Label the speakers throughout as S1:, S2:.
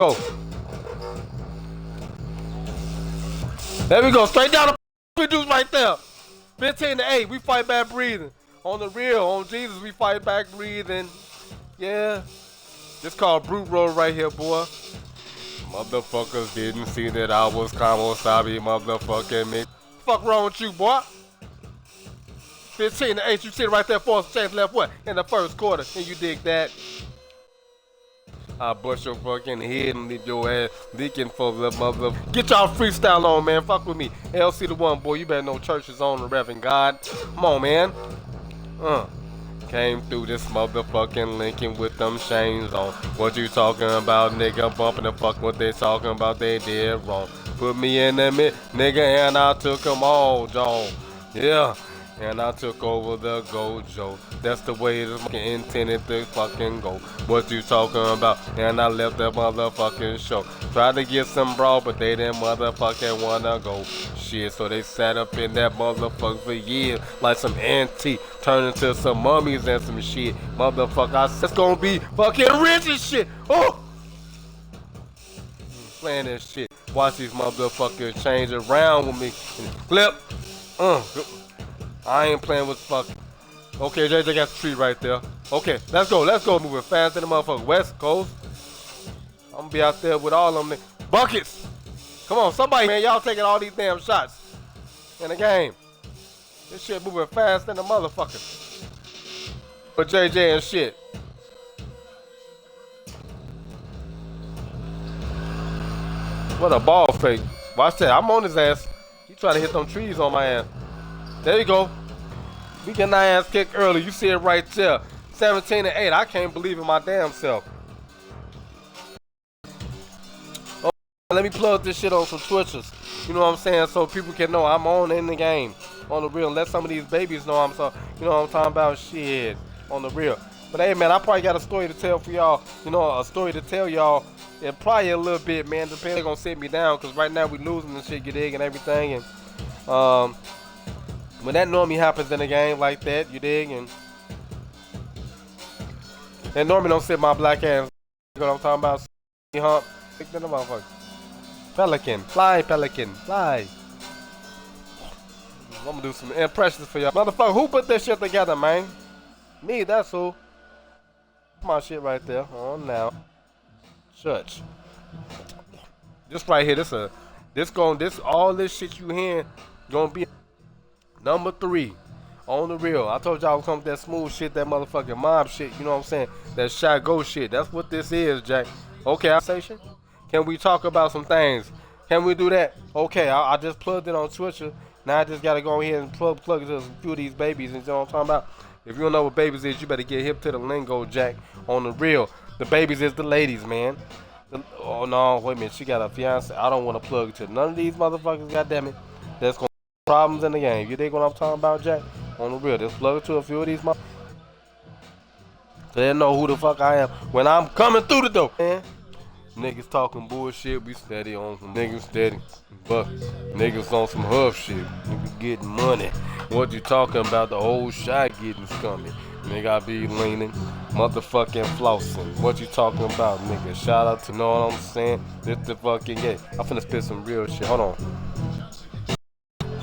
S1: Go. There we go. Straight down the dudes right there. 15-8. We fight back breathing. On the real, on Jesus, we fight back breathing. Yeah. This called brute roll right here, boy. Motherfuckers didn't see that I was Kamo-Sabi, motherfucking me. Fuck wrong with you, boy? 15-8, you sit right there, force change left what? In the first quarter. Can you dig that? I'll bust your fucking head and leave your ass leaking for the mother. Get y'all freestyle on, man. Fuck with me. LC the one, boy. You better know church is on the Reverend God. Come on, man. Came through this motherfucking Lincoln with them chains on. What you talking about, nigga? Bumping the fuck what they talking about, they did wrong. Put me in the mid, nigga, and I took them all, John. Yeah. And I took over the gojo. That's the way it's intended to fucking go. What you talking about? And I left the motherfucking show. Tried to get some brawl, but they didn't motherfucking wanna go. Shit, so they sat up in that motherfucker for years like some antique, turned into some mummies and some shit. Motherfucker, I said it's gonna be fucking rich and shit. Oh! Playing this shit. Watch these motherfuckers change around with me. Flip. I ain't playing with fucking. Okay, JJ got the tree right there. Okay, let's go. Moving fast in the motherfucker. West Coast. I'm gonna be out there with all of them buckets. Come on, somebody, man. Y'all taking all these damn shots in the game. This shit moving fast in the motherfucker. For JJ and shit. What a ball fake. Watch that. I'm on his ass. He trying to hit them trees on my ass. There you go. We getting our ass kicked early. You see it right there. 17-8. I can't believe in my damn self. Oh, let me plug this shit on some Twitches. You know what I'm saying? So people can know I'm on in the game. On the real. Let some of these babies know I'm so. You know what I'm talking about? Shit. On the real. But hey, man, I probably got a story to tell for y'all. You know, a story to tell y'all. And probably a little bit, man. Depending, they're gonna sit me down. Because right now we losing and shit. Get egg and everything. And, when that normally happens in a game like that, you dig, and normally don't sit my black ass. You know what I'm talking about? Hump, stick to the motherfucker. Pelican, fly, fly. I'm gonna do some impressions for y'all. Motherfucker, who put this shit together, man? Me, that's who. My shit right there. On now. Chuch. This right here, all this shit you hearing gonna be number 3 on the real. I told y'all I was coming with that smooth shit, that motherfucking mob shit, you know what I'm saying? That shot go shit. That's what this is, Jack. Okay, can we talk about some things? Can we do that? Okay, I just plugged it on Twitter. Now I just gotta go ahead and plug it to a few of these babies, and you know what I'm talking about? If you don't know what babies is, you better get hip to the lingo, Jack. On the real. The babies is the ladies, man. Oh no, wait a minute, she got a fiance. I don't want to plug it to none of these motherfuckers, goddammit. That's gonna problems in the game. You dig what I'm talking about, Jack? On the real. Just plug it to a few of these motherfuckers. So they know who the fuck I am when I'm coming through the door, man. Niggas talking bullshit, we steady on some niggas steady. But niggas on some huff shit. Niggas getting money. What you talking about? The whole shot getting scummy. Nigga, I be leaning, motherfucking flossing. What you talking about, nigga? Shout out to know what I'm saying. This the fucking game. I'm finna spit some real shit. Hold on.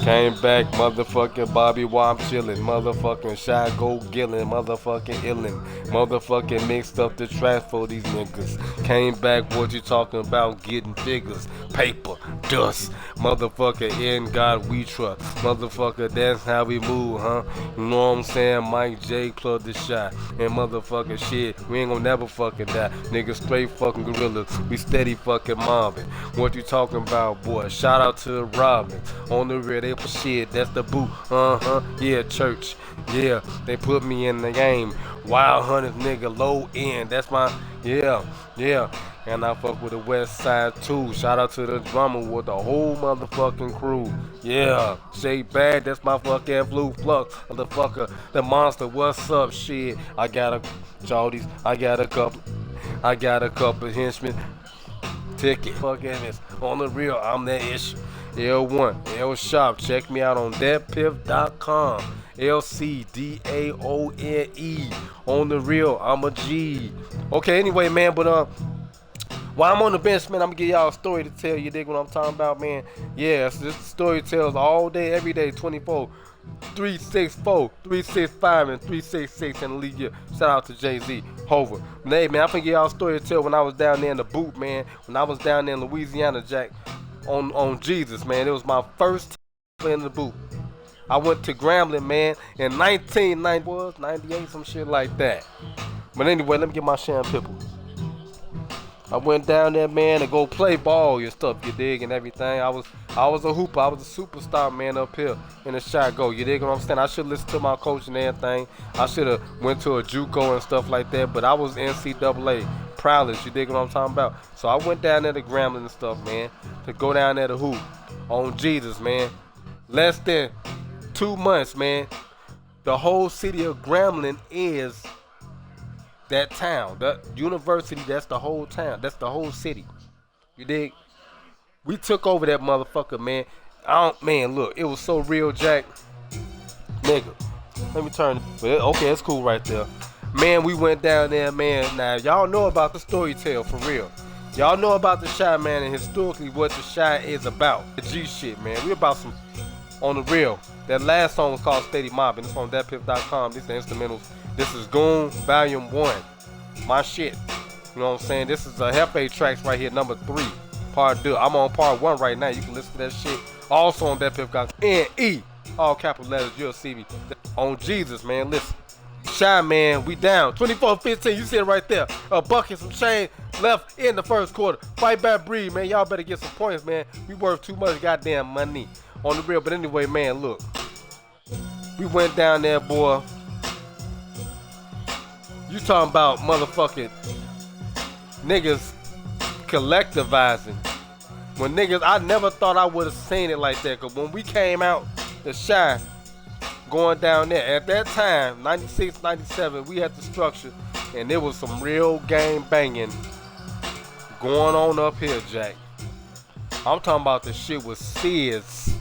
S1: Came back, motherfucking Bobby Womp chillin', motherfucking Shy Go Gillin', motherfucking illin', motherfucking mixed up the trash for these niggas. Came back, what you talking about? Getting figures, paper, dust, motherfucker, in God we trust, motherfucker, that's how we move, huh? You know what I'm saying? Mike J plug the shot, and motherfucking shit, we ain't gonna never fucking die. Niggas straight fucking gorillas, we steady fucking mobbing. What you talking about, boy? Shout out to Robin, on the rear, they shit, that's the boot, yeah, church, yeah, they put me in the game, Wild Hunters nigga, low end, that's my, yeah, and I fuck with the West Side too, shout out to the drummer with the whole motherfucking crew, yeah, Shay Bad, that's my fucking Blue Flux, motherfucker, the monster, what's up, shit, I got a couple henchmen, ticket, fucking this, on the real, I'm that issue. L1, L Shop. Check me out on thatpiff.com. LCDAONE. On the real, I'm a G. Okay, anyway, man, but While I'm on the bench, man, I'm gonna give y'all a story to tell. You dig what I'm talking about, man? Yeah, this story tells all day, every day, 24, 364, 365, and 366 in the league year. Shout out to Jay-Z, Hover. But hey, man, I'm gonna give y'all a story to tell when I was down there in the boot, man. When I was down there in Louisiana, Jack, on Jesus, man. It was my first time playing the boot. I went to Grambling, man, in 98, some shit like that. But anyway, let me get my shampoo. I went down there, man, to go play ball and stuff, you dig, and everything. I was a hooper. I was a superstar, man, up here in the shot go. You dig what I'm saying? I should listen to my coach and everything. I should have went to a JUCO and stuff like that, but I was NCAA prowess, you dig what I'm talking about? So I went down there to Grambling and stuff, man, to go down there to hoop on Jesus, man. Less than 2 months, man. The whole city of Grambling is that town. The university, that's the whole town. That's the whole city. You dig? We took over that motherfucker, man. Man, look, it was so real, Jack. Nigga, let me turn. Okay, it's cool right there. Man, we went down there, man. Now, y'all know about the storytell, for real. Y'all know about the Chi, man, and historically what the Chi is about. The G shit, man. We about some on the real. That last song was called Steady Mobbing. It's on thatpiff.com. These are the instrumentals. This is Goon Volume 1. My shit. You know what I'm saying? This is a Hefe tracks right here, number 3. Part 2. I'm on part 1 right now. You can listen to that shit. Also on thatpiff.com. N-E. All capital letters. You'll see me. On Jesus, man. Listen. Chi, man. We down. 24-15. You see it right there. A bucket, some change left in the first quarter. Fight back, breathe, man. Y'all better get some points, man. We worth too much goddamn money. On the real. But anyway, man, look. We went down there, boy. You talking about motherfucking niggas collectivizing. When niggas, I never thought I would have seen it like that. Cause when we came out the Chi, going down there, at that time, 96, 97, we had the structure. And there was some real game banging going on up here, Jack. I'm talking about the shit was serious.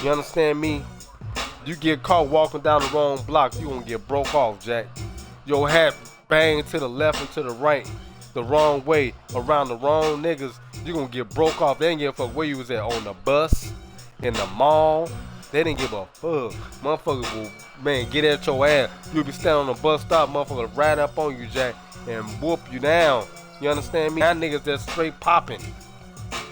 S1: You understand me? You get caught walking down the wrong block, you gonna get broke off, Jack. Your hat bang to the left and to the right, the wrong way, around the wrong niggas, you gonna get broke off. They didn't give a fuck where you was at, on the bus, in the mall. They didn't give a fuck. Motherfuckers will, man, get at your ass. You'll be standing on the bus stop, motherfuckers ride up on you, Jack, and whoop you down. You understand me? Now niggas that's straight popping.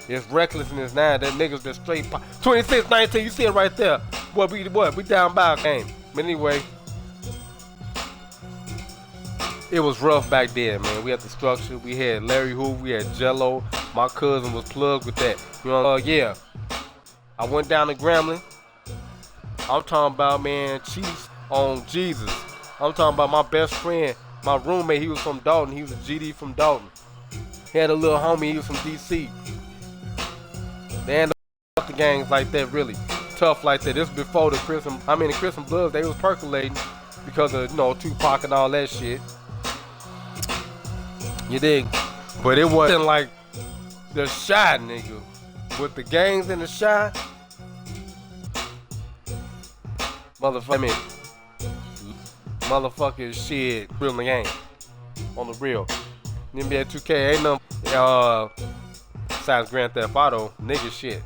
S1: It's recklessness now. That niggas that straight pop. 26-19, you see it right there. We down by a game. But anyway, it was rough back then, man. We had the structure. We had Larry Hoover. We had Jello. My cousin was plugged with that. You know, yeah. I went down to Grambling. I'm talking about, man, Chiefs on Jesus. I'm talking about my best friend, my roommate. He was from Dalton. He was a GD from Dalton. He had a little homie. He was from DC. They ain't the gangs like that, really tough like that. This was before the Crips and Bloods, they was percolating because of, you know, Tupac and all that shit. You dig? But it wasn't like the Chi, nigga. With the gangs in the Chi, motherfucking shit, real in the game. On the real. NBA 2K ain't nothing besides Grand Theft Auto, nigga shit.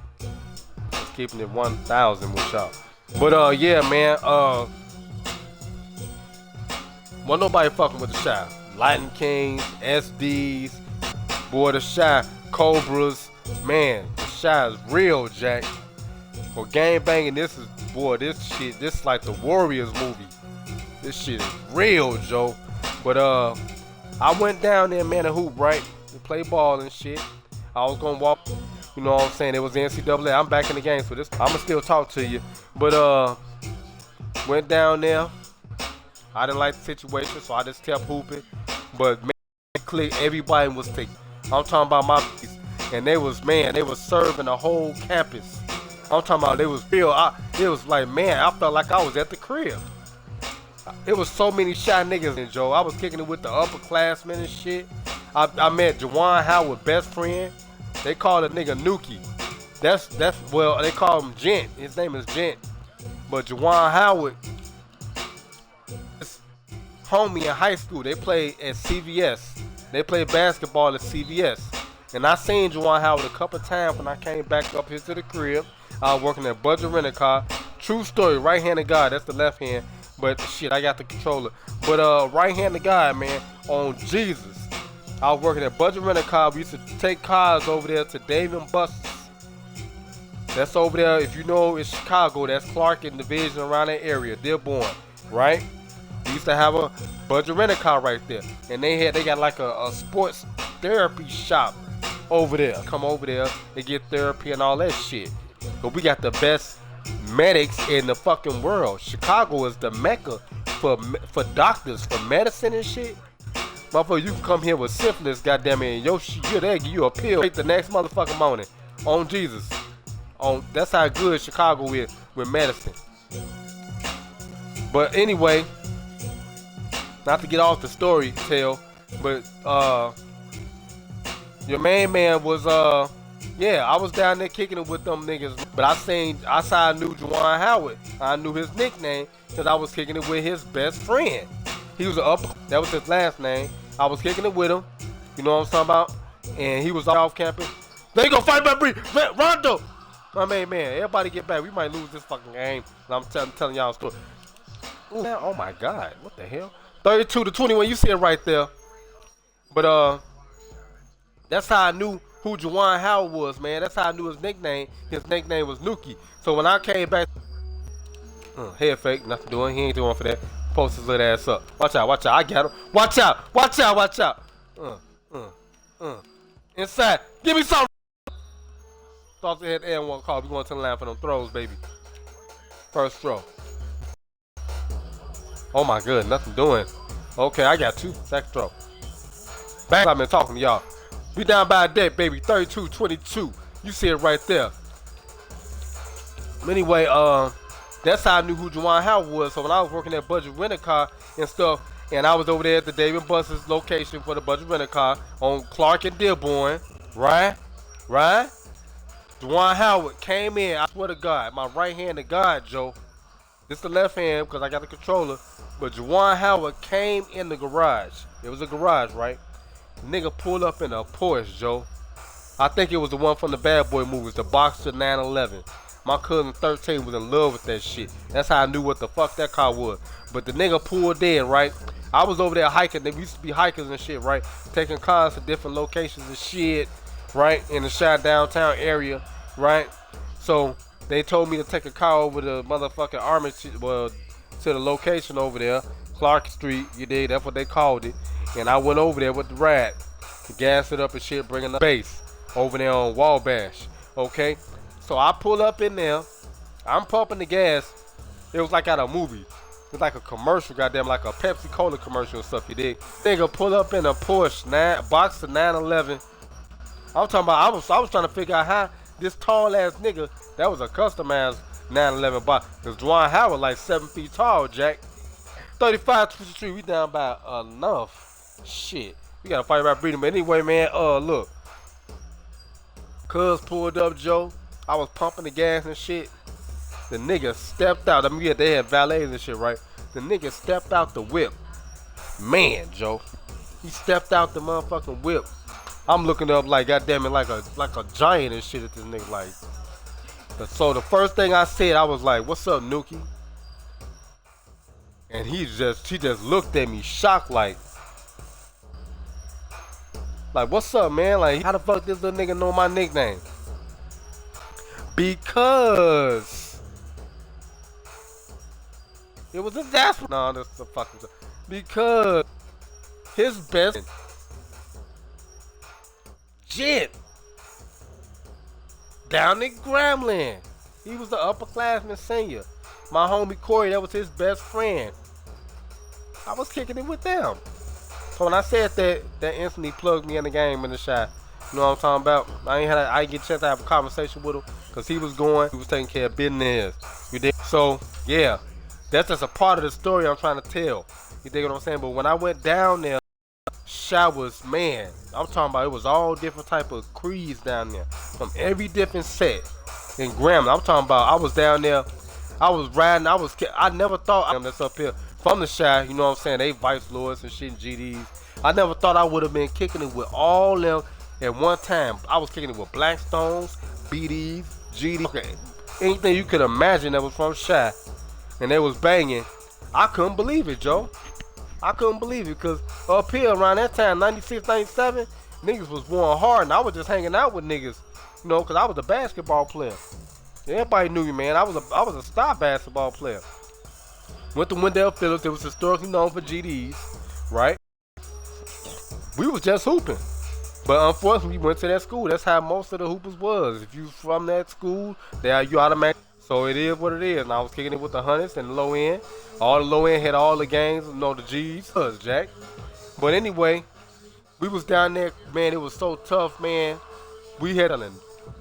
S1: Just keeping it 1,000 with y'all. But yeah, man, wasn't nobody fucking with the Chi. Lightning Kings, SDs, boy, the Chi, Cobras, man, the Chi is real, Jack. For game banging, this is like the Warriors movie. This shit is real, Joe. But I went down there, man, to hoop, right? To play ball and shit. I was gonna walk, you know what I'm saying? It was the NCAA. I'm back in the game, so I'ma still talk to you. But went down there. I didn't like the situation, so I just kept hooping. But man, click, everybody was taking. I'm talking about my piece, and they was serving the whole campus. I'm talking about they was real. It was like, man, I felt like I was at the crib. It was so many Chi niggas in Joe. I was kicking it with the upperclassmen and shit. I met Juwan Howard, best friend. They call the nigga Nuki. Well, they call him Gent. His name is Gent. But Juwan Howard, homie in high school, they played at CVS. They played basketball at CVS. And I seen Juwan Howard a couple times when I came back up here to the crib. I was working at Budget Rent a Car. True story, right-handed guy, that's the left hand. But shit, I got the controller. But right-handed guy, man, on Jesus. I was working at Budget Rent a Car. We used to take cars over there to Dave and Buster's. That's over there, if you know it's Chicago, that's Clark and Division around that area, Dearborn, right? We used to have a Budget Rent a Car right there. And they got like a sports therapy shop over there. Come over there and get therapy and all that shit. But we got the best medics in the fucking world. Chicago is the mecca for doctors, for medicine and shit. Motherfucker, you can come here with syphilis, goddamn it, and yo shit, they'll give you a pill the next motherfucking morning. On Jesus. That's how good Chicago is with medicine. But anyway, not to get off the story tale, but your main man was yeah, I was down there kicking it with them niggas. But I saw I knew Juwan Howard. I knew his nickname because I was kicking it with his best friend. He was that was his last name. I was kicking it with him. You know what I'm talking about? And he was off campus. They gonna fight back, Rondo. My main man, everybody get back. We might lose this fucking game. And I'm telling y'all a story. Ooh, man, oh my God, what the hell? 32-21, you see it right there. But that's how I knew who Juwan Howard was, man. That's how I knew his nickname. His nickname was Nuki. So when I came back, head fake, nothing doing. He ain't doing for that. Post his little ass up. Watch out, watch out. I got him. Watch out, watch out, watch out. Inside. Give me some. Thought they had and one call. We going to the line for them throws, baby. First throw. Oh my God, nothing doing. Okay, I got two. Second throw. Back. I've been talking to y'all. We down by a day, baby. 32-22. You see it right there. Anyway, that's how I knew who Juwan Howard was. So when I was working at Budget Rent a Car and stuff, and I was over there at the David Buster's location for the Budget Rent a Car on Clark and Dearborn, right? Juwan Howard came in, I swear to God, my right-handed guy, Joe. This the left hand because I got the controller. But Juwan Howard came in the garage. It was a garage, right? Nigga pulled up in a Porsche, Joe. I think it was the one from the Bad Boy movies, the Boxer 911. My cousin 13 was in love with that shit. That's how I knew what the fuck that car was. But the nigga pulled in, right? I was over there hiking. We used to be hikers and shit, right? Taking cars to different locations and shit, right? In the shot downtown area, right? So they told me to take a car over to motherfucking Army, well, to the location over there, Clark Street. You dig? That's what they called it. And I went over there with the ride, gas it up and shit, bringing the base over there on Wabash. Okay, so I pull up in there. I'm pumping the gas. It was like at a movie. It's like a commercial, goddamn, like a Pepsi Cola commercial and stuff. You dig? Nigga pull up in a Porsche Boxer 911. I'm talking about. I was trying to figure out how this tall ass nigga, that was a customized 911 box. Cause Juwan Howard like 7 feet tall, Jack. 35-23, we down by enough. Shit, we gotta fight about breathing. But anyway, man, look. Cuz pulled up, Joe. I was pumping the gas and shit. The nigga stepped out. I mean, yeah, they had valets and shit, right? The nigga stepped out the whip. Man, Joe. He stepped out the motherfucking whip. I'm looking up like, goddamn it, like a giant and shit at this nigga, like. So the first thing I said, I was like, "What's up, Nuki?" And he just looked at me shocked, like, "What's up, man? Like, how the fuck this little nigga know my nickname?" Because it was a disaster. No, that's a fucking. Because his best Jet down in Grambling, he was the upperclassman senior. My homie Corey, that was his best friend. I was kicking it with them. So when I said that, that instantly plugged me in the game in the shot. You know what I'm talking about? I didn't get a chance to have a conversation with him because he was taking care of business. You dig? So yeah, that's just a part of the story I'm trying to tell. You dig what I'm saying? But when I went down there, showers, man, I'm talking about, it was all different type of creeds down there from every different set in Grambling. I'm talking about, I was down there, I was riding, I never thought that's up here from the Shy, you know what I'm saying, they Vice Lords and shit and GDs. I never thought I would have been kicking it with all them At one time, I was kicking it with Blackstones, BDs, GD, okay, anything you could imagine that was from Shy, and they was banging. I couldn't believe it, Joe. I couldn't believe it, because up here around that time, 96, 97, niggas was going hard, and I was just hanging out with niggas, you know, because I was a basketball player. Everybody knew me, man. I was a star basketball player. Went to Wendell Phillips. It was historically known for GDs, right? We was just hooping. But unfortunately, we went to that school. That's how most of the hoopers was. If you from that school, you automatic. So it is what it is. And I was kicking it with the Hunters and the low end. All the low end had all the games, you know, the G's, Jack. But anyway, we was down there, man. It was so tough, man. We had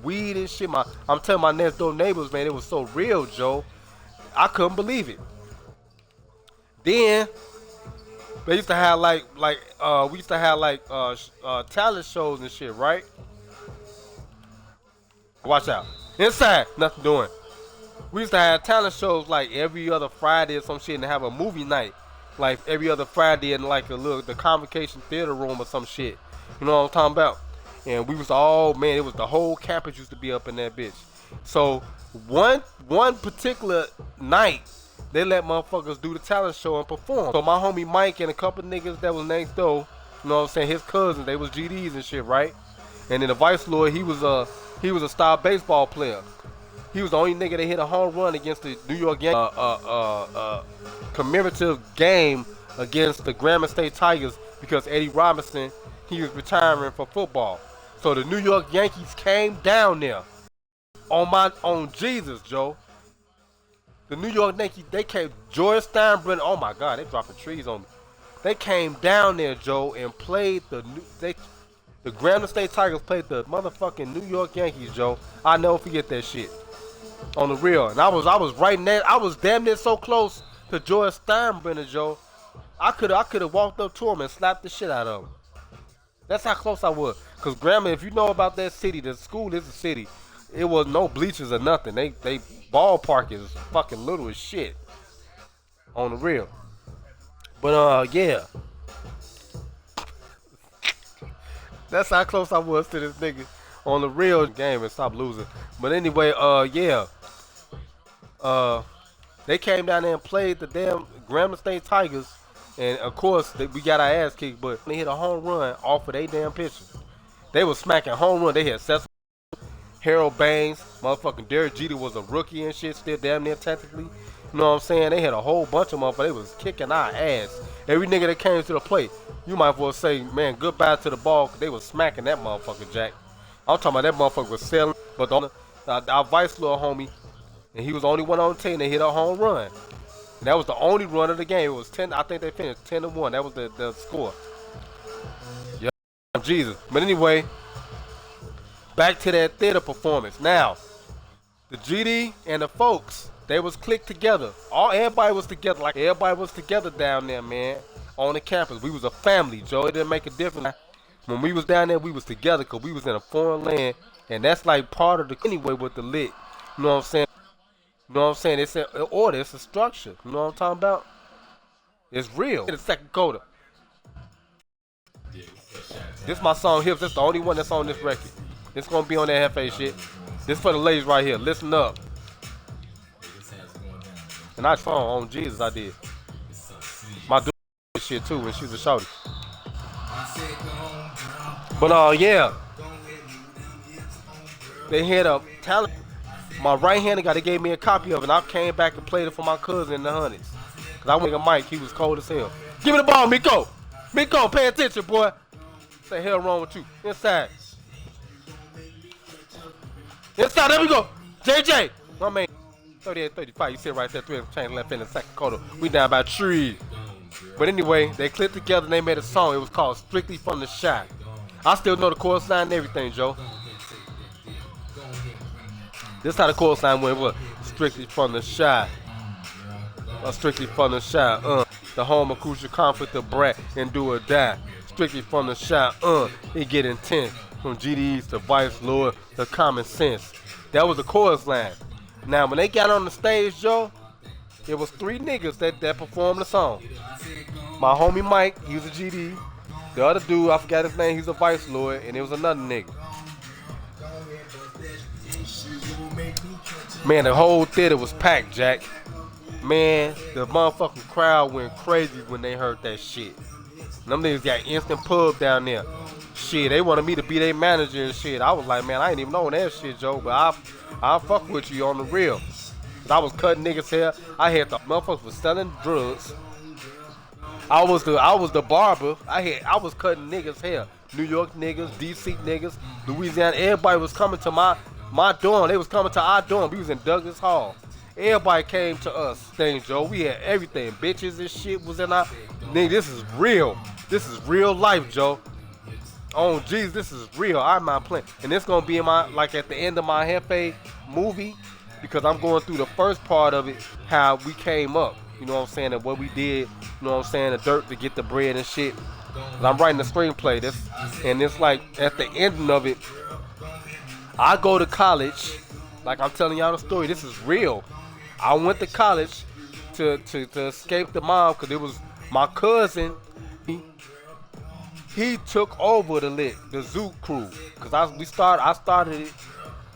S1: weed and shit. I'm telling my next door neighbors, man, it was so real, Joe. I couldn't believe it. Then they used to have we used to have talent shows and shit, right? Watch out. Inside, nothing doing. We used to have talent shows like every other Friday or some shit, and have a movie night like every other Friday in like the Convocation Theater Room or some shit. You know what I'm talking about? And we was all, man, it was the whole campus used to be up in that bitch. So one particular night, they let motherfuckers do the talent show and perform. So my homie Mike and a couple niggas that was next door, you know what I'm saying, his cousins, they was GDs and shit, right? And then the Vice Lord, he was a star baseball player. He was the only nigga that hit a home run against the New York Yankees commemorative game against the Grambling State Tigers, because Eddie Robinson, he was retiring from football. So the New York Yankees came down there on Jesus, Joe. The New York Yankees, they came, George Steinbrenner, oh my God, they dropping trees on me. They came down there, Joe, and played the Grambling State Tigers played the motherfucking New York Yankees, Joe. I never forget that shit. On the real. And I was right in there. I was damn near so close to George Steinbrenner, Joe. I could have walked up to him and slapped the shit out of him. That's how close I was. Cause Grambling, if you know about that city, the school is a city. It was no bleachers or nothing. They ballpark is fucking little as shit. On the real. But yeah. That's how close I was to this nigga on the real game and stop losing. But anyway, yeah. They came down there and played the damn Grambling State Tigers. And of course, we got our ass kicked, but they hit a home run off of they damn pitchers. They was smacking home run. They had Cecil, Harold Baines, motherfucking Derek Jeter was a rookie and shit, still damn near technically. You know what I'm saying? They had a whole bunch of motherfuckers. They was kicking our ass. Every nigga that came to the plate, you might as well say, man, goodbye to the ball, because they was smacking that motherfucker, Jack. I'm talking about that motherfucker was selling, but our Vice little homie, and he was the only one on the team that hit a home run. And that was the only run of the game. It was 10, I think they finished 10-1. That was the score. Yeah, Jesus. But anyway, back to that theater performance. Now, the GD and the folks, they was clicked together. Everybody was together. Like everybody was together down there, man, on the campus. We was a family, Joe. It didn't make a difference. When we was down there, we was together because we was in a foreign land. And that's like part of the, anyway, with the lit. You know what I'm saying? You know what I'm saying? It's an order. It's a structure. You know what I'm talking about? It's real. In the second quarter. This my song Hips. That's the only one that's on this record. It's going to be on that Hefe shit. This for the ladies right here. Listen up. And I saw on Jesus, I did. My dude shit too when she was a shorty. But yeah. They had a talent. My right-handed guy, they gave me a copy of it, and I came back and played it for my cousin in the Honeys. Because I went to Mike, he was cold as hell. Give me the ball, Miko. Miko, pay attention, boy. What the hell wrong with you? Inside. Inside, there we go. JJ. My man, 38-35. You sit right there, 3 change left in the second quarter. We down by 3. But anyway, they clicked together and they made a song. It was called Strictly From the Shot. I still know the chorus line and everything, Joe. This how the chorus line went. Was strictly from the shot. Strictly from the shot. The home of crucial conflict, the brat, and do or die. Strictly from the shot. It get intense. From GDs to Vice Lord to Common Sense. That was the chorus line. Now when they got on the stage, Joe, it was 3 niggas that performed the song. My homie Mike, he was a GD. The other dude, I forgot his name, he's a vice lord, and it was another nigga. Man, the whole theater was packed, Jack. Man, the motherfucking crowd went crazy when they heard that shit. Them niggas got instant pub down there. Shit, they wanted me to be their manager and shit. I was like, man, I ain't even know that shit, Joe, but I'll fuck with you on the real. Cause I was cutting niggas' hair. I had the motherfuckers was selling drugs. I was the barber. I was cutting niggas' hair. New York niggas, DC niggas, Louisiana. Everybody was coming to my dorm. They was coming to our dorm. We was in Douglas Hall. Everybody came to us. Thing, Joe. We had everything. Bitches and shit was in our. Nigga, this is real. This is real life, Joe. Oh, jeez, this is real. I'm not playing. And it's going to be in my, like at the end of my Hefe movie, because I'm going through the first part of it, how we came up. You know what I'm saying? And what we did, you know what I'm saying? The dirt to get the bread and shit. And I'm writing the screenplay. And it's like, at the end of it, I go to college. Like I'm telling y'all the story. This is real. I went to college to escape the mob, because it was my cousin. He took over the Zoo crew, because I started it.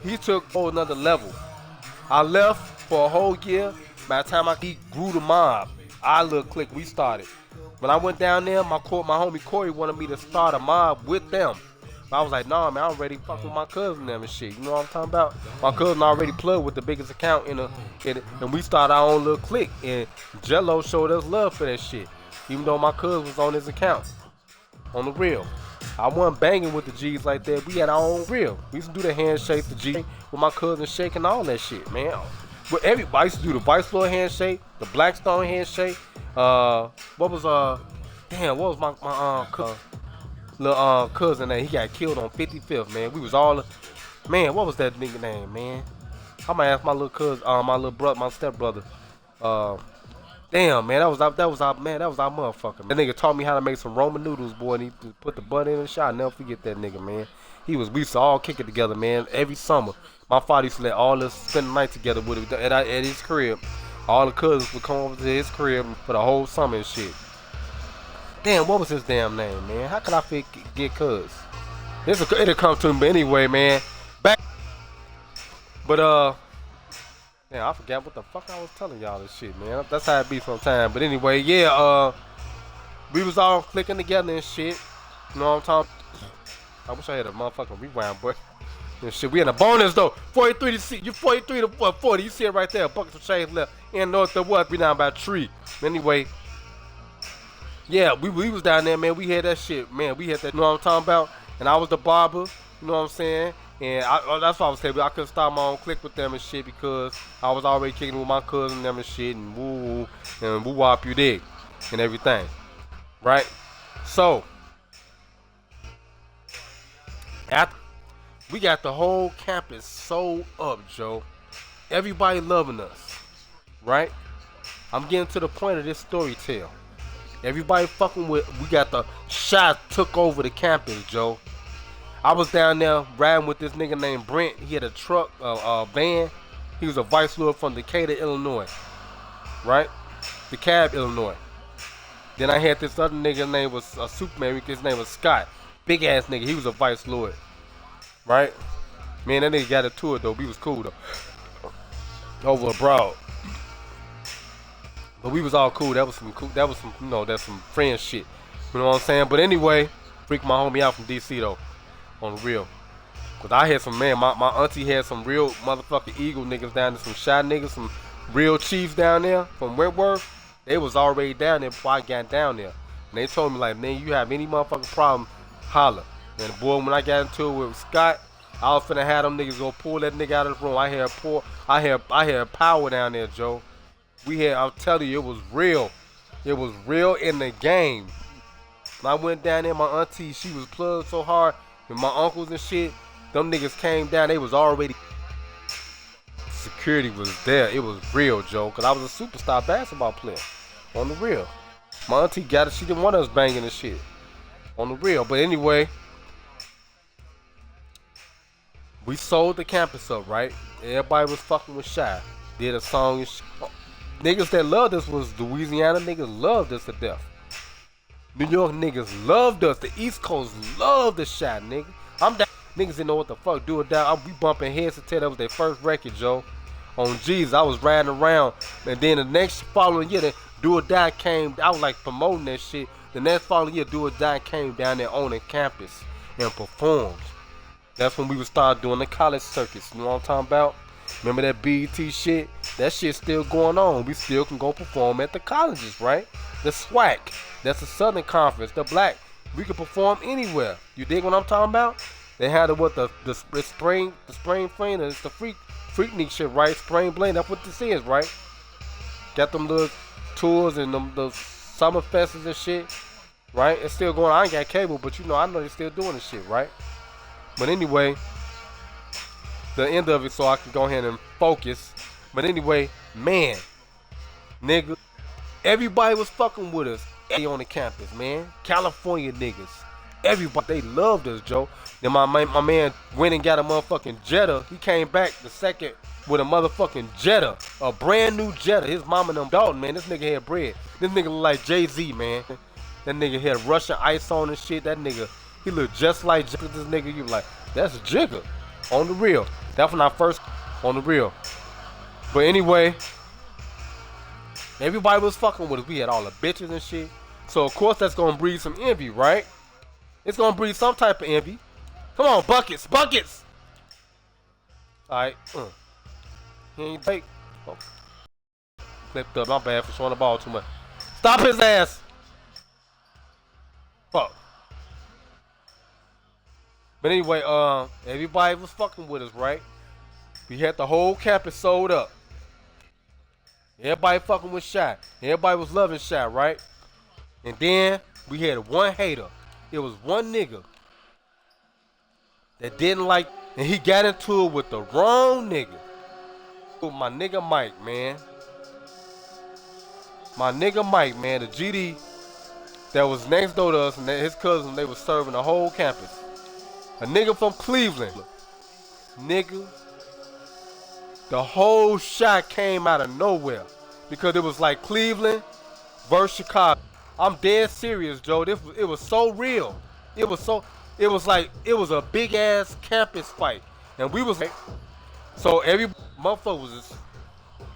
S1: He took over another level. I left for a whole year. By the time he grew the mob, our little clique, we started. When I went down there, my homie Corey wanted me to start a mob with them. But I was like, nah, man, I already fuck with my cousin them and shit. You know what I'm talking about? My cousin already plugged with the biggest account and we started our own little clique. And Jello showed us love for that shit, even though my cousin was on his account. On the real. I wasn't banging with the G's like that. We had our own real. We used to do the handshake, the G, with my cousin shaking all that shit, man. But everybody used to do the Vice Lord handshake, the Blackstone handshake. What was my little cousin name? He got killed on 55th, man. We was all, man, what was that nigga name, man? I'm gonna ask my little cousin, my little brother, my stepbrother. Damn, man, that was our motherfucker. That nigga taught me how to make some Roman noodles, boy, and he put the butter in the shot. I'll never forget that nigga, man. We used to all kick it together, man, every summer. My father used to let all us spend the night together with him at his crib. All the cousins would come over to his crib for the whole summer and shit. Damn, what was his damn name, man? How could I forget cuz? It'll come to me, but anyway, man. Yeah, I forgot what the fuck I was telling y'all this shit, man. That's how it be sometimes. But anyway, yeah, we was all clicking together and shit. You know what I'm talking? I wish I had a motherfucking rewind, boy. And shit, we in a bonus though. 43 to see you 43 to 40. You see it right there. Buckets of change left. And north of what? We down by a tree. Anyway, yeah, we was down there, man. We had that shit, man. We had that. You know what I'm talking about? And I was the barber. You know what I'm saying? And that's why I was saying I couldn't start my own clique with them and shit, because I was already kicking with my cousin and them and shit, and woo and woo wop, you dig, and everything, right? So after we got the whole campus so up, Joe. Everybody loving us, right? I'm getting to the point of this story tale. Everybody fucking with. We got the shot took over the campus, Joe. I was down there riding with this nigga named Brent. He had a truck, a van. He was a vice lord from Decatur, Illinois. Right? DeKalb, Illinois. Then I had this other nigga name was Superman. His name was Scott. Big ass nigga. He was a vice lord. Right? Man, that nigga got a tour though. We was cool though. Over abroad. But we was all cool. That was some cool. That was some, you know, that's some friend shit. You know what I'm saying? But anyway, freak my homie out from DC though. On the real. Cause I had some, man, my auntie had some real motherfucking Eagle niggas down there, some shy niggas, some real chiefs down there from Wentworth. They was already down there before I got down there. And they told me like, man, you have any motherfucking problem, holler. And boy, when I got into it with Scott, I was finna have them niggas go pull that nigga out of the room. I had power down there, Joe. I'm telling you, it was real. It was real in the game. When I went down there, my auntie, she was plugged so hard. And my uncles and shit, them niggas came down, they was already, security was there. It was real, Joe, because I was a superstar basketball player. On the real. My auntie got it, she didn't want us banging and shit. On the real. But anyway, we sold the campus up, right? Everybody was fucking with Shy. Did a song and shit. Niggas that loved us was Louisiana niggas loved us to death. New York niggas loved us. The East Coast loved the shot, nigga. I'm down. Niggas didn't know what the fuck do it down. We bumping heads to tail. That was their first record, Joe. On G's, I was riding around, and then the next following year, the Do or Die came. I was like promoting that shit. The next following year, Do or Die came down there on the campus and performed. That's when we would start doing the college circuits. You know what I'm talking about? Remember that BET shit? That shit's still going on. We still can go perform at the colleges, right? The SWAC, that's the Southern Conference. The Black, we can perform anywhere. You dig what I'm talking about? They had the spring fling. It's the Freaknik shit, right? Spring Bling. That's what this is, right? Got them little tours and the summer fests and shit, right? It's still going on. I ain't got cable, but you know, I know they're still doing this shit, right? But anyway, the end of it, so I can go ahead and focus. But anyway, man, nigga, everybody was fucking with us on the campus, man. California niggas, everybody, they loved us, Joe. Then my man went and got a motherfucking Jetta. He came back the second with a motherfucking Jetta, a brand new Jetta. His mama and them Dalton, man. This nigga had bread. This nigga look like Jay-Z, man. That nigga had Russian ice on and shit. That nigga, he looked just like Jigga. This nigga, you like, that's Jigga. On the real. That's when I first, on the real. But anyway, everybody was fucking with us. We had all the bitches and shit. So of course that's gonna breed some envy, right? It's gonna breed some type of envy. Come on, buckets. Alright. He ain't take. Oh. Flipped up. My bad for showing the ball too much. Stop his ass. Fuck. But anyway, everybody was fucking with us, right? We had the whole campus sold up. Everybody fucking with Shy. Everybody was loving Shy, right? And then we had one hater. It was one nigga that didn't like, and he got into it with the wrong nigga. With my nigga Mike, man. My nigga Mike, man, the GD that was next door to us, and his cousin, they was serving the whole campus. A nigga from Cleveland. Nigga. The whole shot came out of nowhere. Because it was like Cleveland versus Chicago. I'm dead serious, Joe. It was so real. It was a big ass campus fight. And we was like, so every motherfucker was just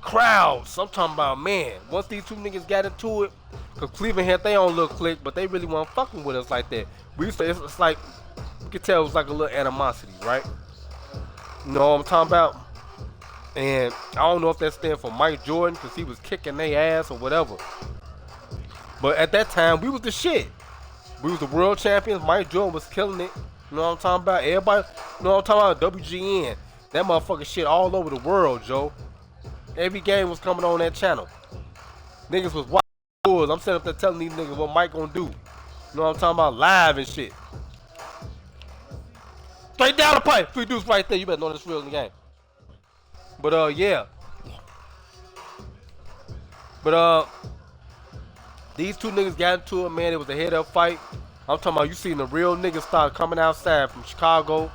S1: crowds. I'm talking about, man, once these two niggas got into it, cause Cleveland had their own little clique, but they really weren't fucking with us like that. We used to, it's like, you could tell it was like a little animosity, right? You know what I'm talking about? And I don't know if that stands for Mike Jordan, cause he was kicking their ass or whatever. But at that time, we was the shit. We was the world champions. Mike Jordan was killing it. You know what I'm talking about? Everybody, you know what I'm talking about? WGN. That motherfucking shit all over the world, Joe. Every game was coming on that channel. Niggas was watching. I'm sitting up there telling these niggas what Mike gonna do. You know what I'm talking about? Live and shit. Straight down the pipe. 3 dudes right there. You better know this real in the game. But yeah. But these two niggas got into it, man. It was a head-up fight. I'm talking about, you seen the real niggas start coming outside from Chicago,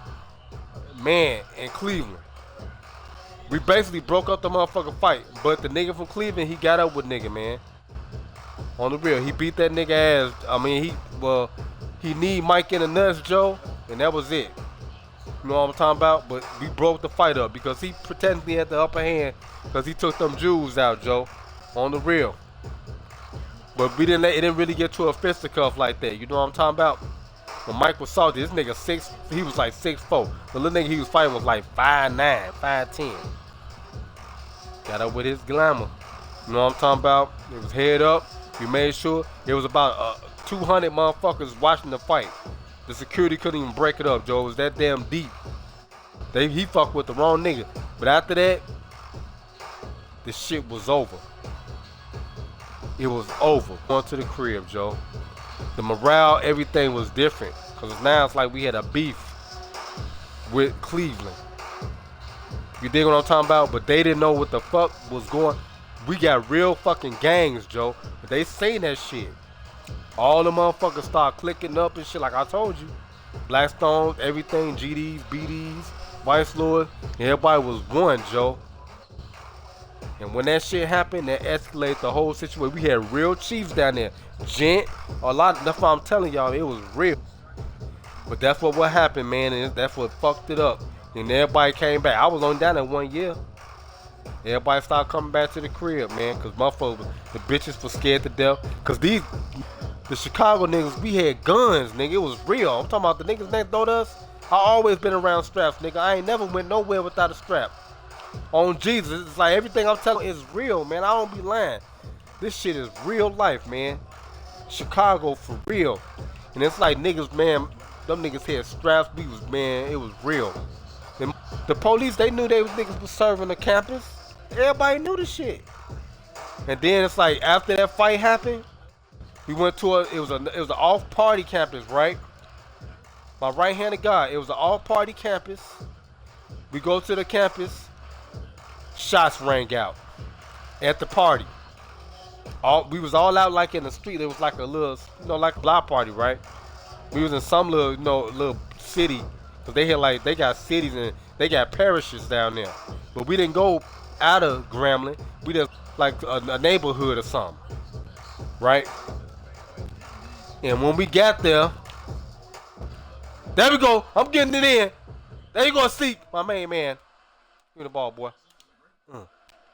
S1: man, and Cleveland. We basically broke up the motherfucking fight. But the nigga from Cleveland, he got up with nigga, man. On the real, he beat that nigga ass. I mean, he need Mike in the nuts, Joe, and that was it. You know what I'm talking about? But we broke the fight up because he pretended he had the upper hand because he took them Jews out, Joe. On the real. But it didn't really get to a fisticuff like that. You know what I'm talking about? When Mike was salty, this nigga he was like 6'4". The little nigga he was fighting was like 5'9", 5'10". Got up with his glamour. You know what I'm talking about? It was head up. We made sure it was about 200 motherfuckers watching the fight. The security couldn't even break it up, Joe. It was that damn deep. He fucked with the wrong nigga. But after that, the shit was over. It was over. Going to the crib, Joe. The morale, everything was different. Because now it's like we had a beef with Cleveland. You dig what I'm talking about? But they didn't know what the fuck was going. We got real fucking gangs, Joe. But they saying that shit. All the motherfuckers start clicking up and shit like I told you. Blackstones, everything, GDs, BDs, Vice Lord. Everybody was one, Joe. And when that shit happened, that escalated the whole situation. We had real chiefs down there. Gent, a lot. That's why I'm telling y'all, it was real. But that's what happened, man, and that's what fucked it up. And everybody came back. I was only down there 1 year. Everybody started coming back to the crib, man, because motherfuckers, the bitches were scared to death. Because the Chicago niggas, we had guns, nigga. It was real. I'm talking about the niggas next door to us. I always been around straps, nigga. I ain't never went nowhere without a strap. On Jesus, it's like everything I'm telling is real, man. I don't be lying. This shit is real life, man. Chicago for real. And it's like niggas, man, them niggas had straps. We was, man, it was real. And the police, they knew they was niggas was serving the campus. Everybody knew the shit. And then it's like after that fight happened, we went to it was an off-party campus, right? My right-handed guy, it was an off-party campus. We go to the campus, shots rang out at the party. We was all out like in the street. It was like a little, like a block party, right? We was in some little, little city, cause they got cities and they got parishes down there. But we didn't go out of Grambling. We just like a neighborhood or something, right? And when we got there we go. I'm getting it in. There you go, see my main man. Give me the ball, boy.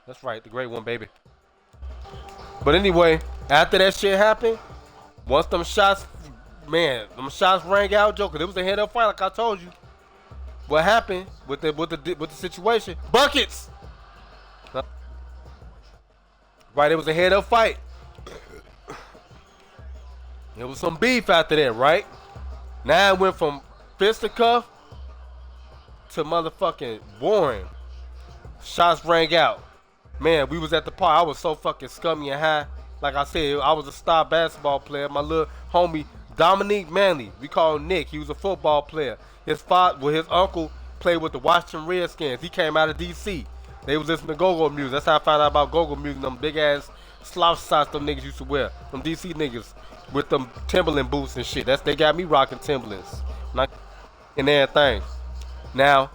S1: That's right, the great one, baby. But anyway, after that shit happened, once them shots rang out, Joe, cause it was a head-up fight, like I told you. What happened with the situation? Buckets. Right, it was a head-up fight. It was some beef after that, right? Now it went from fisticuff to motherfucking warring. Shots rang out. Man, we was at the park. I was so fucking scummy and high. Like I said, I was a star basketball player. My little homie, Dominique Manley, we call him Nick. He was a football player. His uncle played with the Washington Redskins. He came out of D.C. They was listening to go-go music. That's how I found out about go-go music. Them big-ass slouch socks them niggas used to wear. Them D.C. niggas with them Timberland boots and shit. They got me rocking Timberlands. And everything. Now,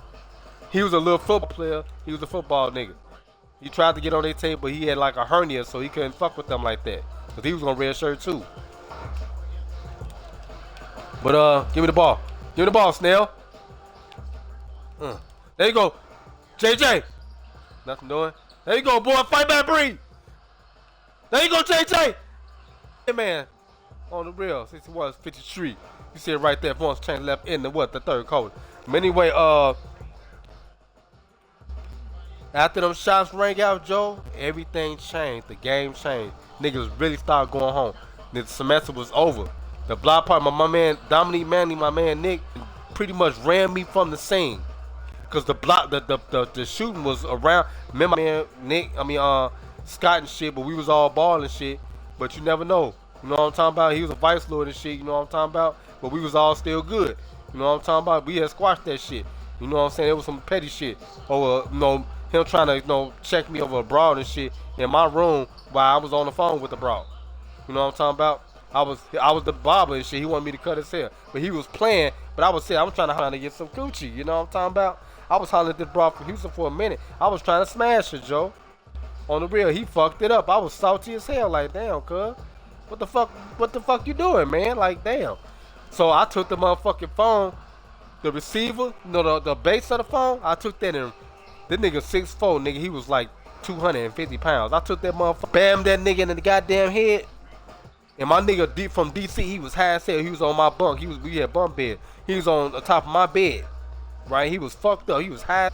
S1: he was a little football player. He was a football nigga. He tried to get on their team, but he had like a hernia, so he couldn't fuck with them like that. Because he was on red shirt too. But give me the ball. Give me the ball, Snell. There you go. JJ. Nothing doing. There you go, boy. Fight back, breathe. There you go, JJ. Hey, man. On the real. 61, 53. You see it right there. Once change left in the third quarter. But anyway, after them shots rang out, Joe, everything changed. The game changed. Niggas really started going home. The semester was over. The block part, my man Dominique Manley, my man Nick, pretty much ran me from the scene. Cause the shooting was around. Remember, my man Nick, Scott and shit, but we was all balling and shit. But you never know. You know what I'm talking about? He was a vice lord and shit. You know what I'm talking about? But we was all still good. You know what I'm talking about? We had squashed that shit. You know what I'm saying? It was some petty shit. Over, him trying to, check me over a broad and shit in my room while I was on the phone with the broad. You know what I'm talking about? I was the barber and shit. He wanted me to cut his hair, but he was playing. But I was trying to get some coochie. You know what I'm talking about? I was hollering at this broad from Houston for a minute. I was trying to smash her, Joe. On the real, he fucked it up. I was salty as hell. Like, damn, cuz, what the fuck you doing, man? Like, damn. So I took the motherfucking phone, the receiver, the base of the phone. I took that and this nigga 6'4", nigga. He was like 250 pounds. I took that motherfucker, bammed that nigga in the goddamn head. And my nigga from DC, he was high as hell. He was on my bunk. We had bunk bed. He was on the top of my bed, right? He was fucked up. He was high.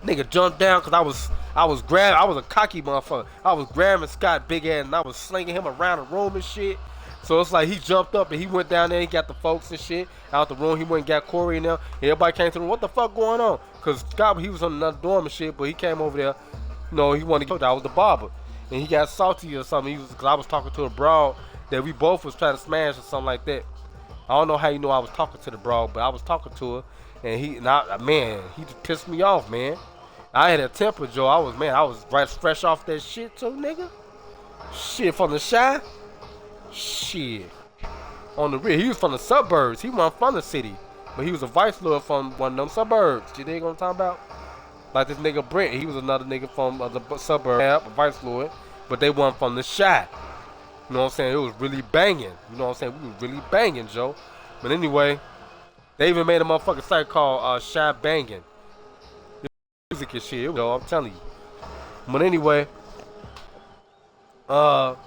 S1: Nigga jumped down because I was a cocky motherfucker. I was grabbing Scott big ass and I was slinging him around the room and shit. So it's like he jumped up and he went down there. He got the folks and shit out the room. He went and got Corey in there. Everybody came to the room. What the fuck going on? Because Scott, he was on another dorm and shit, but he came over there. He wanted to go. I was the barber. And he got salty or something. Because I was talking to a broad that we both was trying to smash or something like that. I don't know how you know I was talking to the broad, but I was talking to her. And he just pissed me off, man. I had a temper, Joe. I was right fresh off that shit too, nigga. Shit, from the Shy. Shit. On the real, he was from the suburbs. He wasn't from the city. But he was a vice lord from one of them suburbs. You dig what I'm talking about? Like this nigga Brent, he was another nigga from the suburb, Vice Lord, but they weren't from the shot. You know what I'm saying? It was really banging. You know what I'm saying? We was really banging, Joe. But anyway, they even made a motherfucking site called Shy Banging. Music and shit, yo, I'm telling you. But anyway, that's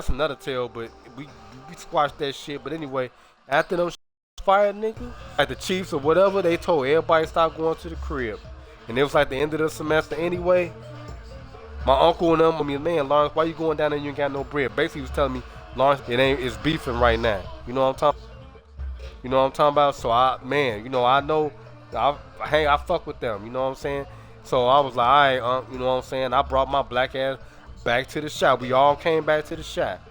S1: another tale, but we squashed that shit. But anyway, after them fired niggas, like the Chiefs or whatever, they told everybody to stop going to the crib. And it was like the end of the semester anyway. My uncle and them, I mean, man, Lawrence, why you going down there and you ain't got no bread? Basically, he was telling me, Lawrence, it's beefing right now. You know what I'm talking? You know what I'm talking about? So I know, I fuck with them. You know what I'm saying? So I was like, all right, you know what I'm saying? I brought my black ass back to the shop. We all came back to the shop,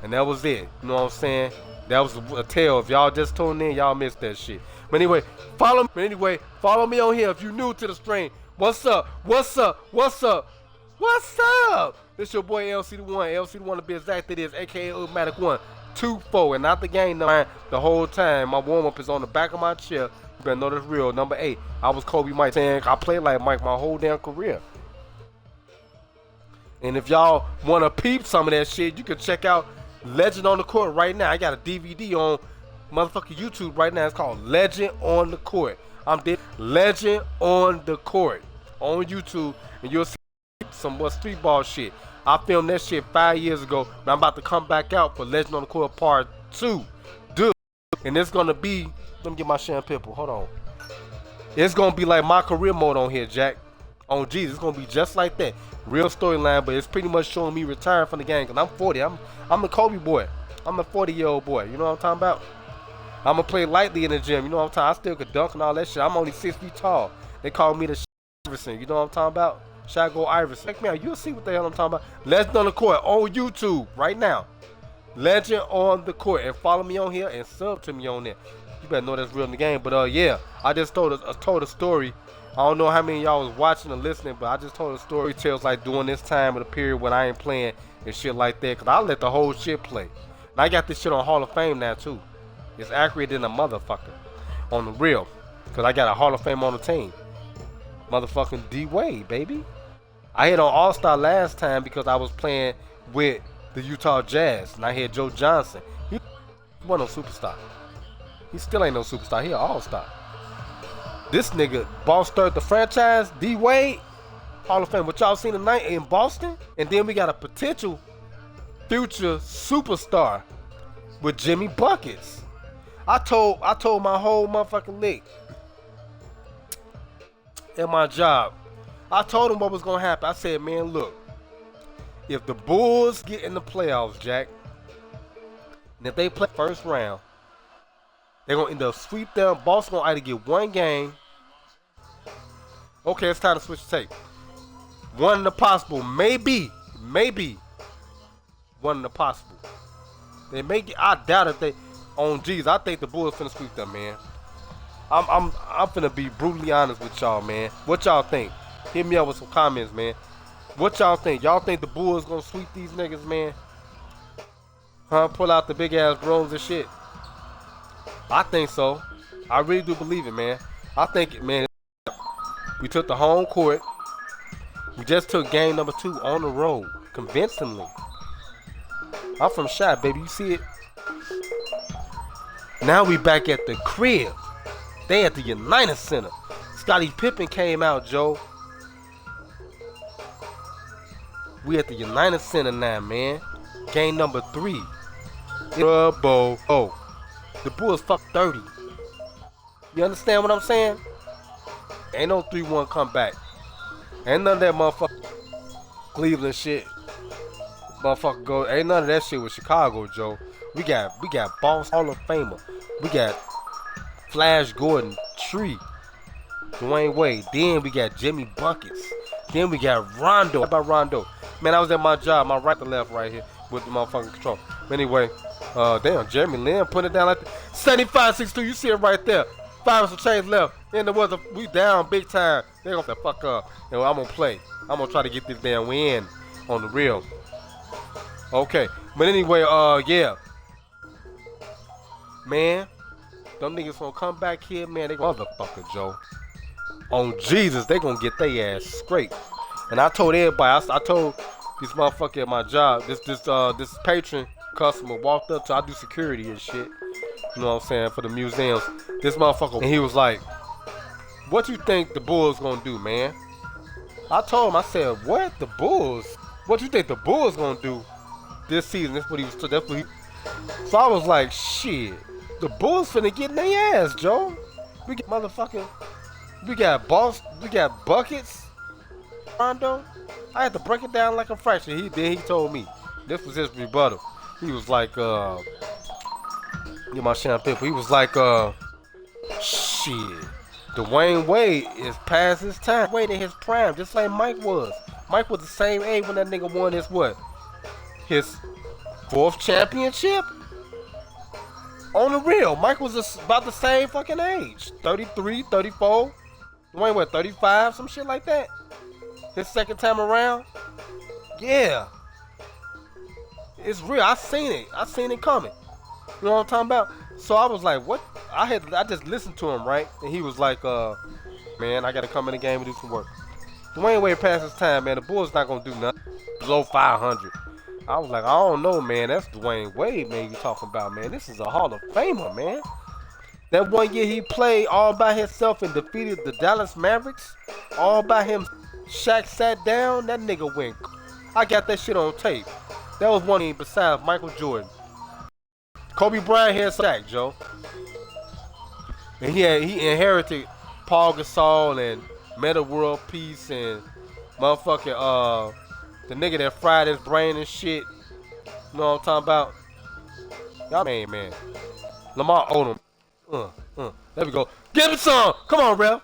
S1: and that was it. You know what I'm saying? That was a tale. If y'all just tuned in, y'all missed that shit. But anyway, follow me on here if you new to the stream. What's up? What's up? What's up? What's up? This your boy LC the One. LC the One to be exact. It is AKA Automatic 124, and not the game number. The whole time my warm up is on the back of my chair. You better know that's real. Number 8. I was Kobe Mike. Saying I played like Mike my whole damn career. And if y'all want to peep some of that shit, you can check out Legend on the Court right now. I got a DVD on motherfucking YouTube right now. It's called Legend on the Court. I'm dead. Legend on the Court on YouTube, and you'll see some more street ball shit. I filmed that shit 5 years ago, and I'm about to come back out for Legend on the Court Part 2. Dude. And it's gonna be, let me get my shampoo. Hold on. It's gonna be like my career mode on here, Jack. On Jesus, it's gonna be just like that. Real storyline, but it's pretty much showing me retiring from the game. Cause I'm 40. I'm a Kobe boy. I'm a 40-year-old boy. You know what I'm talking about? I'm gonna play lightly in the gym. You know what I'm talking? I still could dunk and all that shit. I'm only 6 feet tall. They call me the Iverson. You know what I'm talking about? Shago Iverson. Check me out. You'll see what the hell I'm talking about. Legend on the Court on YouTube right now. Legend on the Court, and follow me on here and sub to me on there. You better know that's real in the game. But yeah, I just told a story. I don't know how many of y'all was watching or listening, but I just told a story. Tales like during this time of the period when I ain't playing and shit like that, cause I let the whole shit play. And I got this shit on Hall of Fame now too. It's accurate than a motherfucker on the real, cause I got a Hall of Fame on the team. Motherfucking D Wade, baby. I hit on All Star last time because I was playing with the Utah Jazz, and I had Joe Johnson. He wasn't no superstar. He still ain't no superstar. He an All Star. This nigga boss started the franchise, D Wade, Hall of Fame. What y'all seen tonight in Boston? And then we got a potential future superstar with Jimmy Buckets. I told my whole motherfucking league at my job. I told him what was gonna happen. I said, man, look, if the Bulls get in the playoffs, Jack, and if they play first round, they're gonna end up sweep them. Boston gonna either get one game. Okay, it's time to switch the tape. One in the possible, maybe one in the possible. They may get. I doubt if they on G's. I think the Bulls finna sweep them, man. I'm finna be brutally honest with y'all, man. What y'all think? Hit me up with some comments, man. What y'all think? Y'all think the Bulls gonna sweep these niggas, man? Huh? Pull out the big ass brooms and shit. I think so. I really do believe it, man. I think, man, we took the home court. We just took game number 2 on the road, convincingly. I'm from Shot, baby. You see it? Now we back at the crib. They at the United Center. Scottie Pippen came out, Joe. We at the United Center now, man. Game number 3. Oh. The Bulls fuck 30. You understand what I'm saying? Ain't no 3-1 comeback. Ain't none of that motherfucker Cleveland shit. Motherfucker go. Ain't none of that shit with Chicago, Joe. We got Boss Hall of Famer. We got Flash Gordon, Tree, Dwayne Wade. Then we got Jimmy Buckets. Then we got Rondo. How about Rondo? Man, I was at my job, my right to left right here with the motherfucking control. But anyway, damn, Jeremy Lin putting it down like that. 75-62, you see it right there. 5 and some change left. And there was we down big time. They gonna say fuck up. And I'm gonna play. I'm gonna try to get this damn win on the real. Okay. But anyway, yeah. Man, them niggas gonna come back here, man. They motherfucker, Joe. on Jesus, they gonna get their ass scraped. And I told everybody, I told this motherfucker at my job, this patron customer walked up to, I do security and shit, you know what I'm saying, for the museums. This motherfucker, and he was like, what you think the Bulls gonna do, man? I told him, I said, what? The Bulls? What you think the Bulls gonna do this season? That's what he was, so I was like, shit, the Bulls finna get in their ass, Joe. We got motherfucking, we got buckets, Rondo. I had to break it down like a fraction. He told me, this was his rebuttal. He was like, get my champagne. He was like, shit, Dwayne Wade is past his time. Wade in his prime, just like Mike was. Mike was the same age when that nigga won his what? His 4th championship? On the real, Mike was about the same fucking age. 33, 34. Dwayne what, 35? Some shit like that. His 2nd time around. Yeah. It's real. I seen it coming. You know what I'm talking about? So I was like, what? I just listened to him, right? And he was like, man, I gotta come in the game and do some work. Dwayne Wade past his time, man. The Bulls not gonna do nothing below 500. I was like, I don't know, man. That's Dwayne Wade, man. You talking about, man? This is a Hall of Famer, man. That one year he played all by himself and defeated the Dallas Mavericks, all by him. Shaq sat down. That nigga went. I got that shit on tape. That was one besides Michael Jordan. Kobe Bryant had Shaq, Joe. And he inherited Paul Gasol and Meta World Peace and motherfucking the nigga that fried his brain and shit. You know what I'm talking about? Y'all man. Lamar Odom. There we go. Give me some. Come on, ref.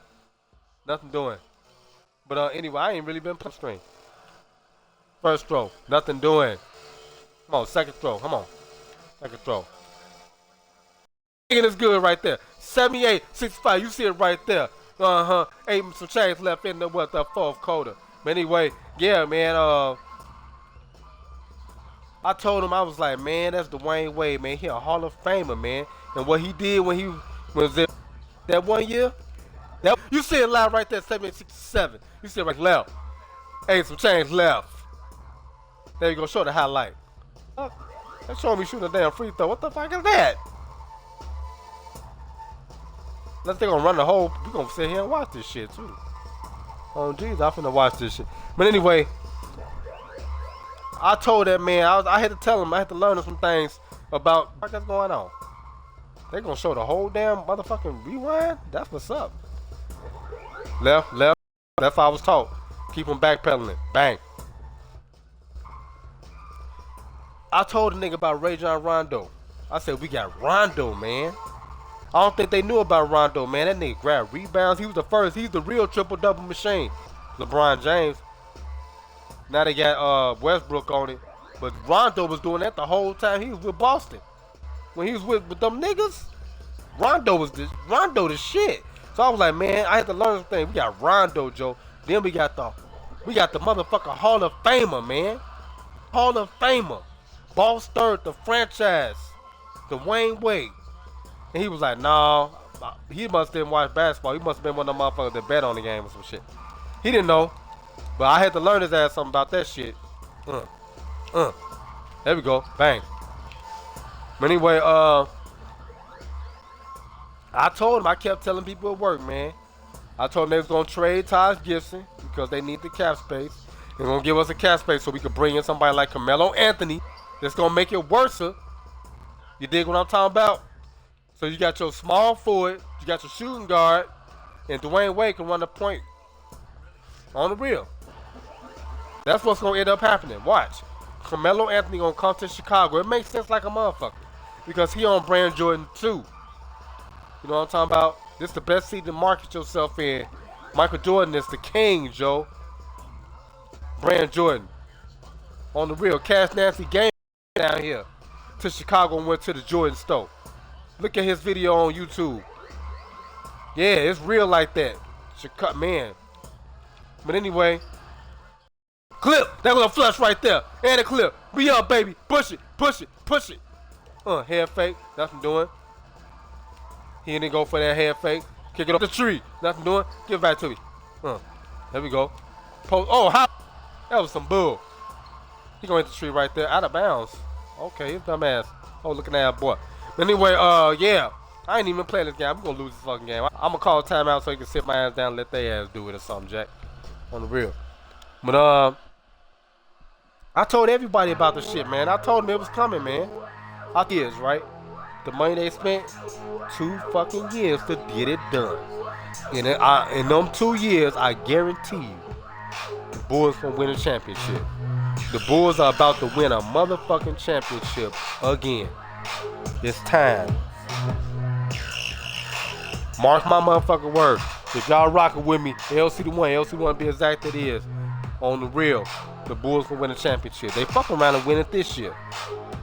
S1: Nothing doing. But anyway, I ain't really been playing string. First throw. Nothing doing. Come on, second throw. Come on. Second throw. It's good right there. 78, 65. You see it right there. Ain't some change left in the 4th quarter. But anyway, yeah, man. I told him, I was like, man, that's Dwayne Wade, man. He a Hall of Famer, man. And what he did when he was there that one year, you see it live right there, 78, 67. You see it right left. Ain't some change left. There you go. Show the highlight. That's showing me shooting a damn free throw. What the fuck is that? Unless they gonna run the whole, we gonna sit here and watch this shit too. Oh jeez, I'm finna watch this shit. But anyway, I told that man, I had to tell him, I had to learn some things about what's going on. They gonna show the whole damn motherfucking rewind? That's what's up. Left. That's how I was taught. Keep them backpedaling. Bang. I told the nigga about Rajon Rondo. I said, we got Rondo, man. I don't think they knew about Rondo, man. That nigga grabbed rebounds. He was the first. He's the real triple-double machine. LeBron James. Now they got Westbrook on it. But Rondo was doing that the whole time he was with Boston. When he was with them niggas, Rondo the shit. So I was like, man, I had to learn something. We got Rondo, Joe. Then we got the motherfucker Hall of Famer, man. Hall of Famer. Boss third, the franchise. Dwayne Wade. And he was like, no, he must didn't watch basketball. He must have been one of them motherfuckers that bet on the game or some shit. He didn't know. But I had to learn his ass something about that shit. There we go. Bang. But anyway, I told him, I kept telling people at work, man. I told them they was going to trade Taj Gibson because they need the cap space. They're going to give us a cap space so we could bring in somebody like Carmelo Anthony that's going to make it worse. You dig what I'm talking about? So you got your small forward, you got your shooting guard, and Dwayne Wade can run the point on the real. That's what's going to end up happening. Watch. Carmelo Anthony going to come to Chicago. It makes sense like a motherfucker because he on Brand Jordan too. You know what I'm talking about? This is the best seat to market yourself in. Michael Jordan is the king, Joe. Brand Jordan. On the real. Cash Nancy game down here to Chicago and went to the Jordan store. Look at his video on YouTube. Yeah, it's real like that. Chicago, man. But anyway, clip. That was a flush right there. And a clip. Be up, baby. Push it. Head fake. That's what I'm doing. He didn't go for that head fake. Kick it up the tree. Nothing doing. Give it back to me. There we go. Post. Oh, how? That was some bull. He gonna hit the tree right there. Out of bounds. Okay, his dumb ass. Oh, looking at that boy. But anyway, yeah. I ain't even playing this game. I'm gonna lose this fucking game. I'm gonna call a timeout so you can sit my ass down and let their ass do it or something, Jack. On the real. But I told everybody about the shit, man. I told them it was coming, man. Years, right? The money they spent, 2 fucking years to get it done. And in them 2 years, I guarantee you, the Bulls gonna win a championship. The Bulls are about to win a motherfucking championship again. It's time. Mark my motherfucking word. If y'all rocking with me, LC1 be exact it is. On the real, the Bulls will win a championship. They fuck around and win it this year.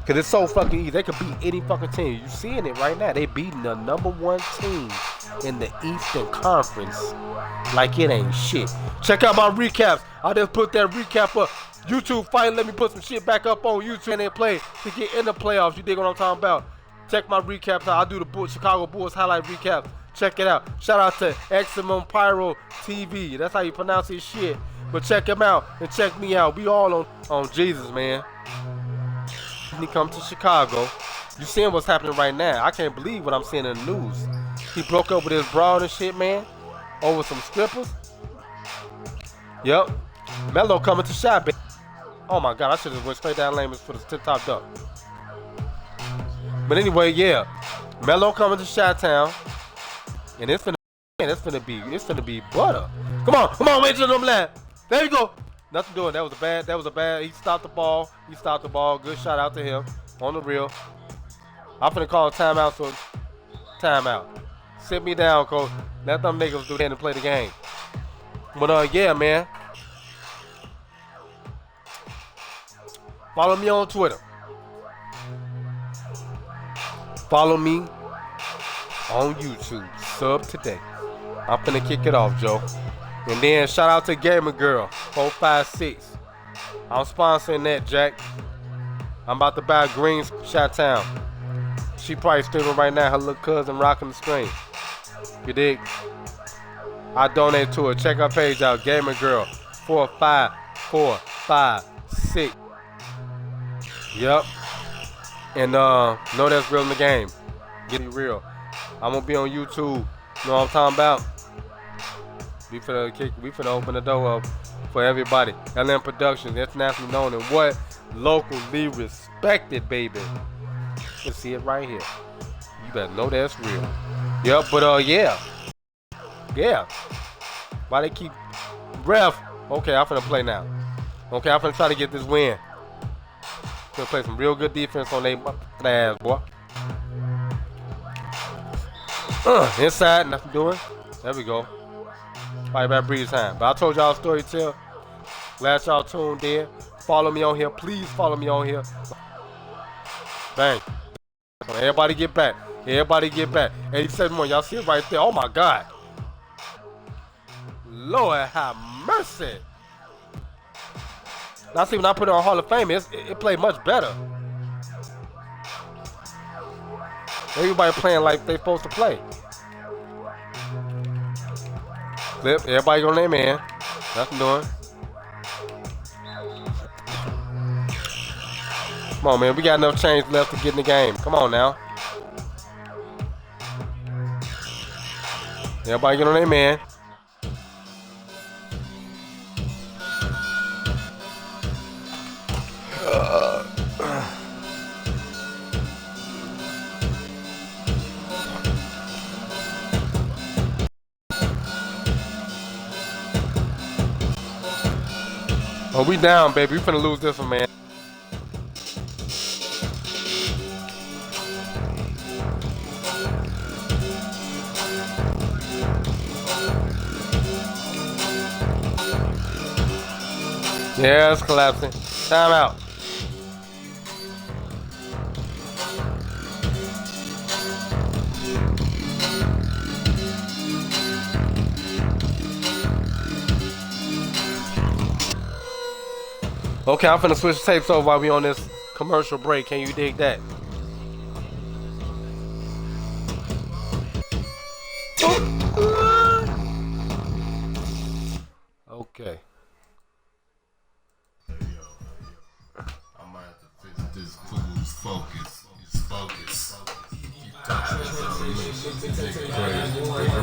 S1: Cause it's so fucking easy. They could beat any fucking team. You seeing it right now. They beating the #1 team in the Eastern Conference like it ain't shit. Check out my recaps. I just put that recap up. YouTube finally let me put some shit back up on YouTube and they play to get in the playoffs. You dig what I'm talking about? Check my recaps out. I do the Chicago Bulls highlight recaps. Check it out. Shout out to Eximum Pyro TV. That's how you pronounce his shit. But check him out and check me out. We all on Jesus, man. When he comes to Chicago, you seeing what's happening right now. I can't believe what I'm seeing in the news. He broke up with his broad and shit, man. Over some strippers. Yep. Melo coming to shot, baby. Oh my God, I should have went straight down lane for the tip top duck. But anyway, yeah. Melo coming to Chi-Town. And it's finna be butter. Come on, wait till them left. There you go. Nothing doing. That was a bad. He stopped the ball. Good shot out to him. On the real. I'm finna call a timeout, so timeout. Sit me down, coach. Let them niggas do that and play the game. But yeah, man. Follow me on Twitter. Follow me on YouTube. Sub today. I'm finna kick it off, Joe. And then shout out to Gamer Girl 456. I'm sponsoring that, Jack. I'm about to buy Greens Chi-Town. She probably streaming right now. Her little cousin rocking the screen. You dig? I donate to her. Check her page out. Gamer Girl 45456. Yep. And know that's real in the game. Get it real. I'm gonna be on YouTube. Know what I'm talking about? We finna open the door up for everybody. LM Productions, internationally known and what? Locally respected, baby. You see it right here. You better know that's real. Yep, but yeah. Yeah. Why they keep ref? Okay, I'm finna play now. Okay, I'm finna try to get this win. Gonna play some real good defense on their ass, boy. Inside, nothing doing. There we go. Probably about breeze time. But I told y'all a story tell. Glad y'all tuned in. Follow me on here. Please follow me on here. Bang. Everybody get back. 87 more. Y'all see it right there. Oh my God. Lord have mercy. Now see when I put it on Hall of Fame, it played much better. Everybody playing like they supposed to play. Flip, everybody on their man. Nothing doing. Come on, man. We got enough change left to get in the game. Come on now. Everybody get on their man. Oh, we down, baby. We finna lose this one, man. Yeah, it's collapsing. Time out. Okay, I'm finna switch tapes over while we on this commercial break. Can you dig that? Okay.
S2: I might have to fix this fool's focus. His focus. He thought it was on me. Nigga crazy.